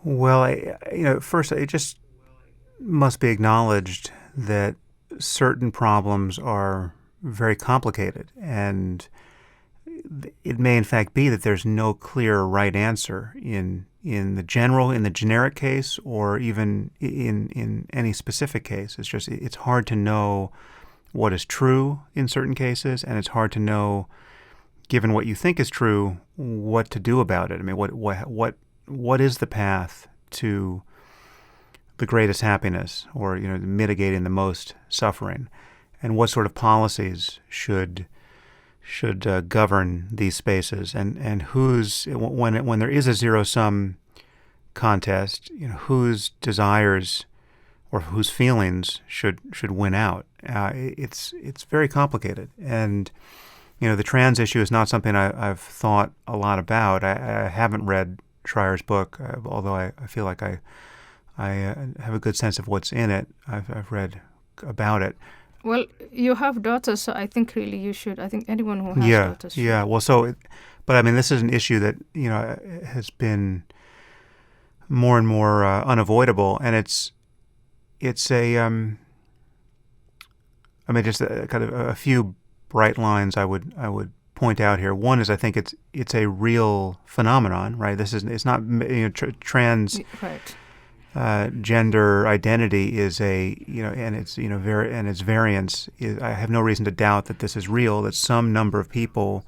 Well, first, it just must be acknowledged that certain problems are very complicated, and it may in fact be that there's no clear right answer in the generic case, or even in any specific case. It's hard to know what is true in certain cases, and it's hard to know, given what you think is true, what to do about it. I mean, what is the path to the greatest happiness, or mitigating the most suffering, and what sort of policies should govern these spaces, and whose when there is a zero sum contest, whose desires or whose feelings should win out. It's very complicated, and the trans issue is not something I've thought a lot about. I haven't read Schreier's book, although I feel like I have a good sense of what's in it. I've read about it. Well, you have daughters, so I think really you should. I think anyone who has Yeah, daughters should. yeah. Well, but I mean, this is an issue that has been more and more unavoidable, and it's a I mean, just kind of a few bright lines I would point out here. One is, I think it's a real phenomenon, right? It's not trans. Right. Gender identity is and its variance is, I have no reason to doubt that this is real, that some number of people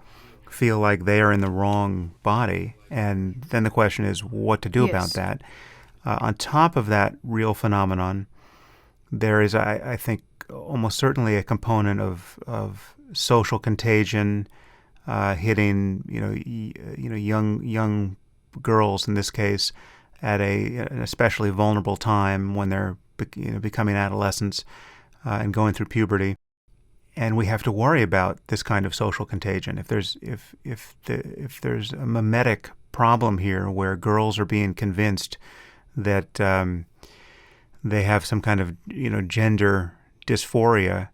feel like they are in the wrong body, and then the question is what to do about Yes. that. On top of that real phenomenon, there is, I think, almost certainly a component of social contagion, hitting young girls in this case at an especially vulnerable time when they're becoming adolescents and going through puberty. And we have to worry about this kind of social contagion. If there's a mimetic problem here where girls are being convinced that they have some kind of gender dysphoria,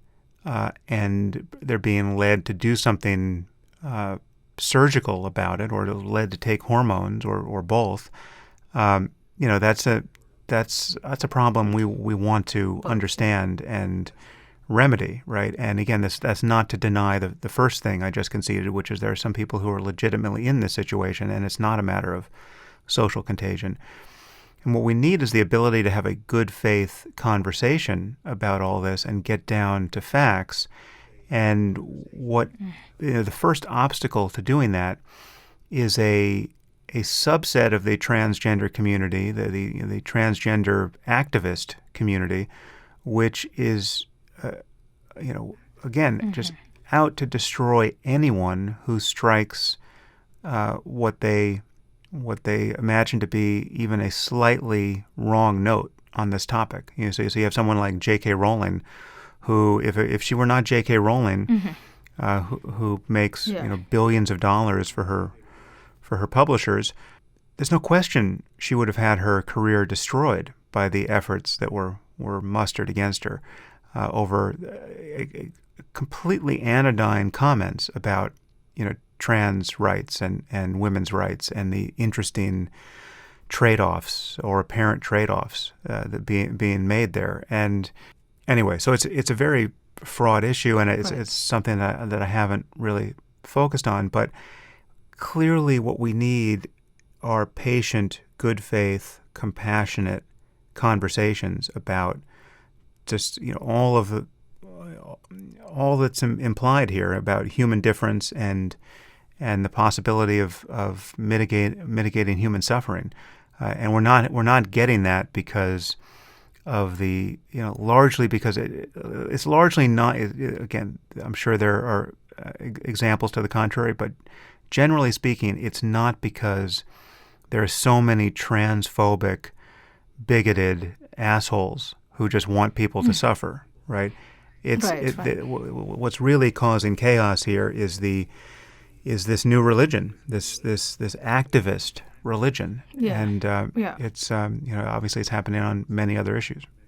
and they're being led to do something surgical about it, or led to take hormones, or both. That's a problem we want to understand and remedy, right? And again, that's not to deny the first thing I just conceded, which is there are some people who are legitimately in this situation, and it's not a matter of social contagion. And what we need is the ability to have a good faith conversation about all this and get down to facts. And the first obstacle to doing that is a subset of the transgender community, the transgender activist community, which is, again, just out to destroy anyone who strikes what they imagine to be even a slightly wrong note on this topic. So you have someone like J.K. Rowling, who, if she were not J.K. Rowling, who makes billions of dollars for her publishers, there's no question she would have had her career destroyed by the efforts that were mustered against her over completely anodyne comments about trans rights and women's rights, and the interesting trade-offs or apparent trade-offs that being made there. And anyway, so it's a very fraught issue, and it's something that I haven't really focused on. But clearly, what we need are patient, good faith, compassionate conversations about just all that's implied here about human difference and the possibility of mitigating human suffering, and we're not getting that because of largely because it's largely not. Again, I'm sure there are examples to the contrary, but generally speaking, it's not because there are so many transphobic, bigoted assholes who just want people to suffer, right? What's really causing chaos here is this new religion, this activist religion, and it's obviously it's happening on many other issues.